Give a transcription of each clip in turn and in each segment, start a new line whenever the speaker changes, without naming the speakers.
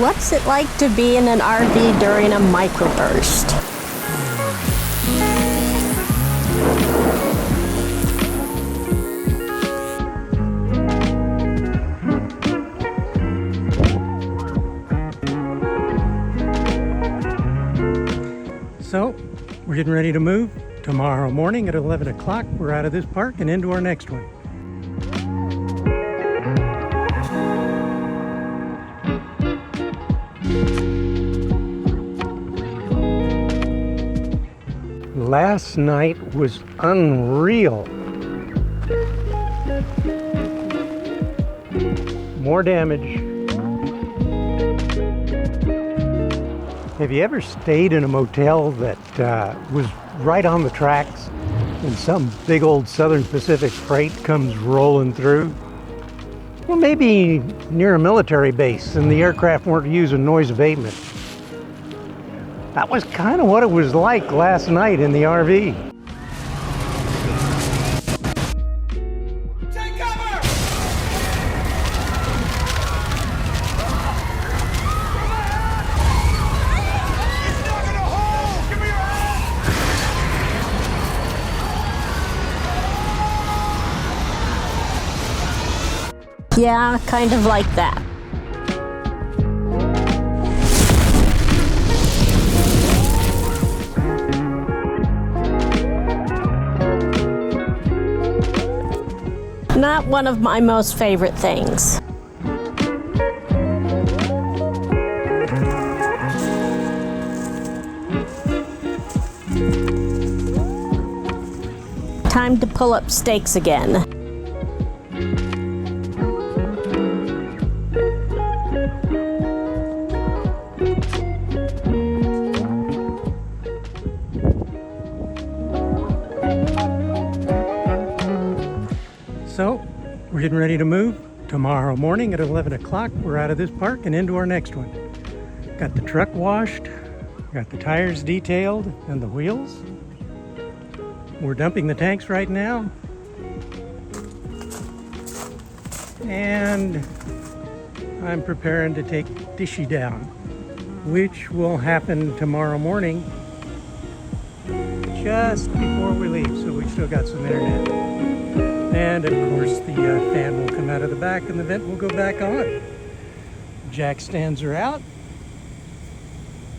What's it like to be in an RV during a microburst?
So, we're getting ready to move. Tomorrow morning at 11 o'clock, we're out of this park and into our next one. Last night was unreal. More damage. Have you ever stayed in a motel that was right on the tracks and some big old Southern Pacific freight comes rolling through? Well, maybe near a military base and the aircraft weren't using noise abatement. That was kind of what it was like last night in the RV.
Take cover! It's not gonna hold! Give me your hand!
Yeah, kind of like that. Not one of my most favorite things. Time to pull up stakes again.
So, we're getting ready to move. Tomorrow morning at 11 o'clock, we're out of this park and into our next one. Got the truck washed, got the tires detailed and the wheels. We're dumping the tanks right now. And I'm preparing to take Dishy down, which will happen tomorrow morning just before we leave, so we've still got some internet. And of course the fan will come out of the back and the vent will go back on. Jack stands are out.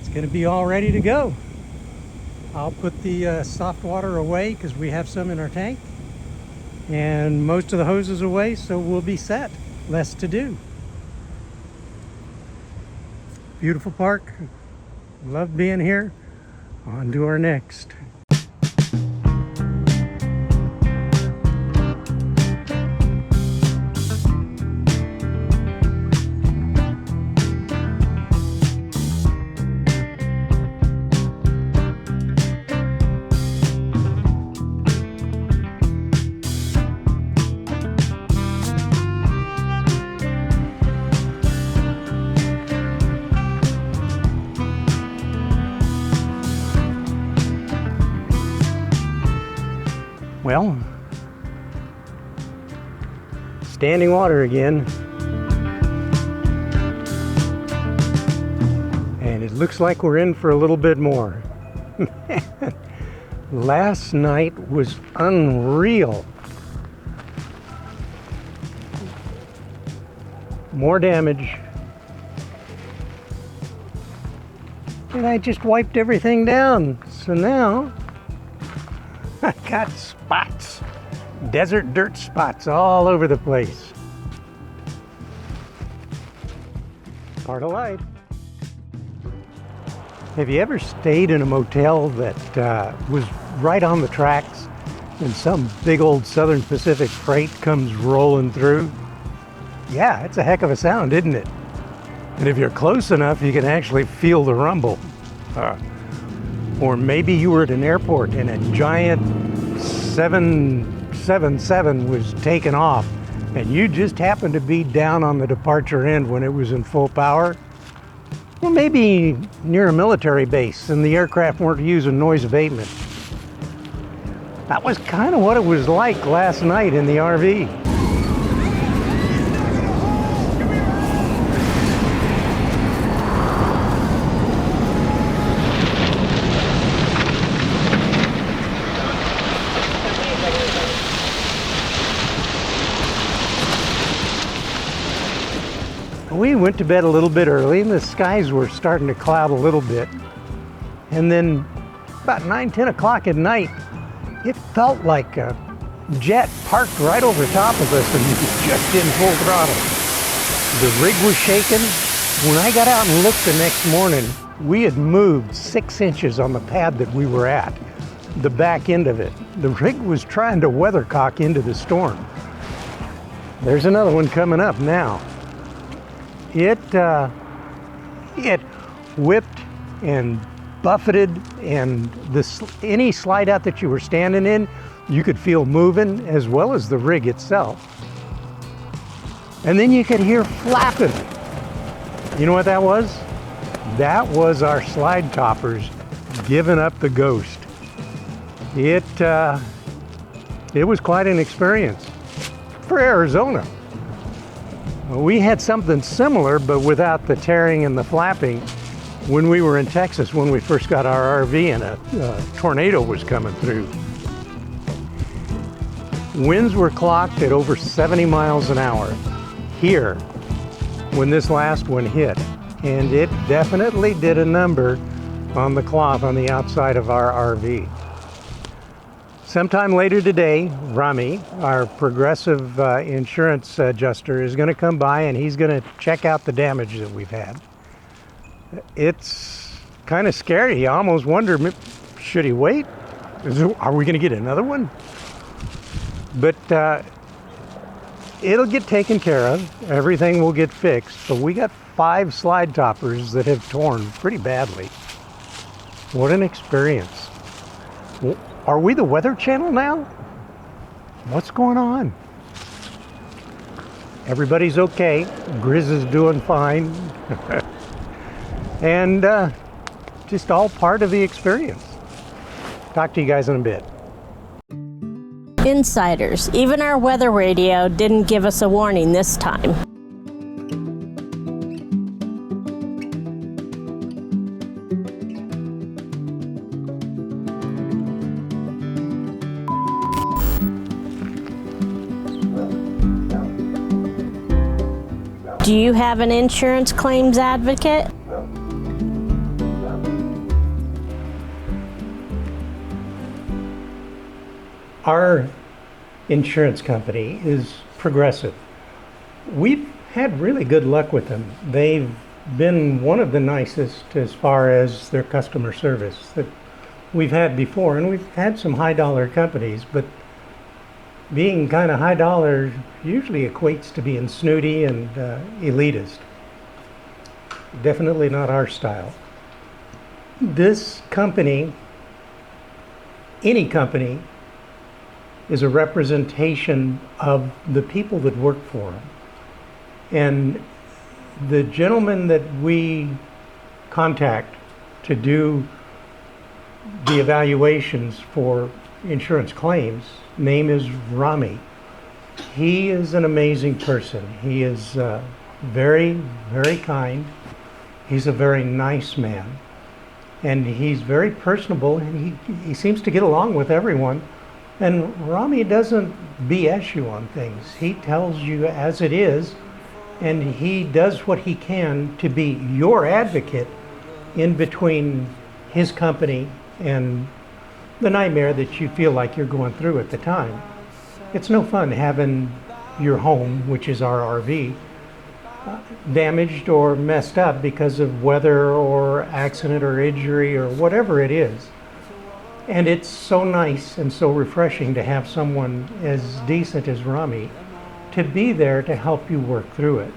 It's going to be all ready to go. I'll put the soft water away because we have some in our tank. And most of the hoses away, so we'll be set. Less to do. Beautiful park. Love being here. On to our next. Well, standing water again. And it looks like we're in for a little bit more. Last night was unreal. More damage. And I just wiped everything down. So now I got spots, desert dirt spots all over the place. Part of life. Have you ever stayed in a motel that was right on the tracks and some big old Southern Pacific freight comes rolling through? Yeah, it's a heck of a sound, isn't it? And if you're close enough, you can actually feel the rumble. Or maybe you were at an airport and a giant 777 was taken off and you just happened to be down on the departure end when it was in full power. Well, maybe near a military base and the aircraft weren't using noise abatement. That was kind of what it was like last night in the RV. We went to bed a little bit early and the skies were starting to cloud a little bit. And then about 9, 10 o'clock at night, it felt like a jet parked right over top of us and just in full throttle. The rig was shaking. When I got out and looked the next morning, we had moved 6 inches on the pad that we were at, the back end of it. The rig was trying to weathercock into the storm. There's another one coming up now. It whipped and buffeted, and any slide out that you were standing in, you could feel moving, as well as the rig itself. And then you could hear flapping. You know what that was? That was our slide toppers giving up the ghost. It was quite an experience for Arizona. We had something similar, but without the tearing and the flapping, when we were in Texas, when we first got our RV and a tornado was coming through. Winds were clocked at over 70 miles an hour here when this last one hit. And it definitely did a number on the cloth on the outside of our RV. Sometime later today, Rami, our progressive insurance adjuster, is going to come by and he's going to check out the damage that we've had. It's kind of scary. I almost wonder, should he wait? Are we going to get another one? But it'll get taken care of. Everything will get fixed. But we got 5 slide toppers that have torn pretty badly. What an experience. Are we the Weather Channel now? What's going on? Everybody's okay. Grizz is doing fine. And just all part of the experience. Talk to you guys in a bit.
Insiders. Even our weather radio didn't give us a warning this time. Do you have an insurance claims advocate?
Our insurance company is Progressive. We've had really good luck with them. They've been one of the nicest as far as their customer service that we've had before, and we've had some high dollar companies, but being kind of high dollar usually equates to being snooty and elitist. Definitely not our style. This company, any company, is a representation of the people that work for them. And the gentleman that we contact to do the evaluations for insurance claims, name is Rami. He is an amazing person. He is very, very kind. He's a very nice man. And he's very personable, and he seems to get along with everyone. And Rami doesn't BS you on things. He tells you as it is, and he does what he can to be your advocate in between his company and the nightmare that you feel like you're going through at the time. It's no fun having your home, which is our RV, damaged or messed up because of weather or accident or injury or whatever it is. And it's so nice and so refreshing to have someone as decent as Rami to be there to help you work through it.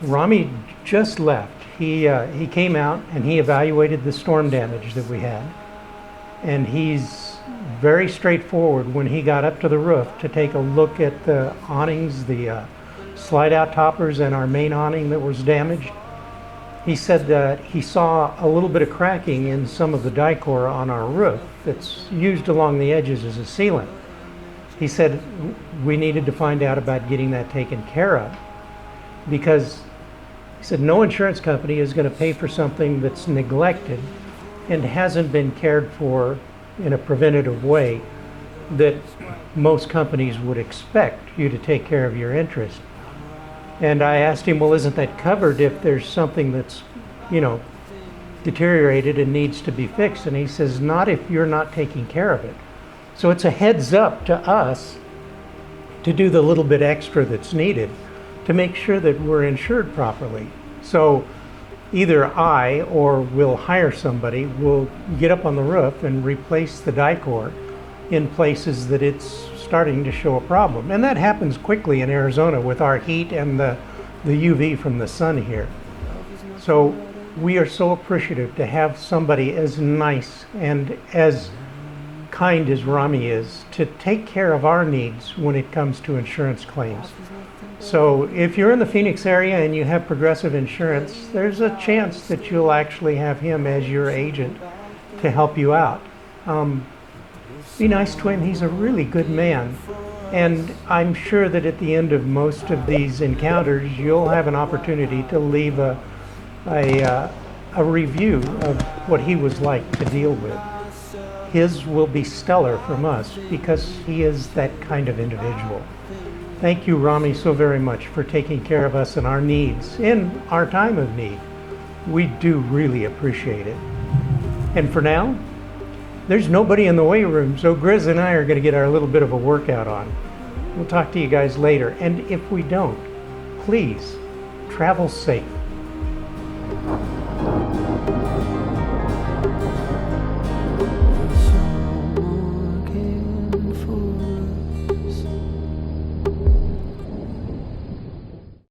Rami just left. He came out and he evaluated the storm damage that we had. And he's very straightforward when he got up to the roof to take a look at the awnings, the slide out toppers and our main awning that was damaged. He said that he saw a little bit of cracking in some of the decor on our roof that's used along the edges as a sealant. He said we needed to find out about getting that taken care of, because he said no insurance company is going to pay for something that's neglected and hasn't been cared for in a preventative way that most companies would expect you to take care of your interest. And I asked him, well, isn't that covered if there's something that's, you know, deteriorated and needs to be fixed? And he says, not if you're not taking care of it. So it's a heads up to us to do the little bit extra that's needed to make sure that we're insured properly. So either I or we'll hire somebody, will get up on the roof and replace the dicor in places that it's starting to show a problem. And that happens quickly in Arizona with our heat and the UV from the sun here. So we are so appreciative to have somebody as nice and as kind as Rami is to take care of our needs when it comes to insurance claims. So if you're in the Phoenix area and you have Progressive Insurance, there's a chance that you'll actually have him as your agent to help you out. Be nice to him. He's a really good man. And I'm sure that at the end of most of these encounters, you'll have an opportunity to leave a review of what he was like to deal with. His will be stellar from us because he is that kind of individual. Thank you, Rami, so very much for taking care of us and our needs in our time of need. We do really appreciate it. And for now, there's nobody in the weight room, so Grizz and I are going to get our little bit of a workout on. We'll talk to you guys later. And if we don't, please travel safe.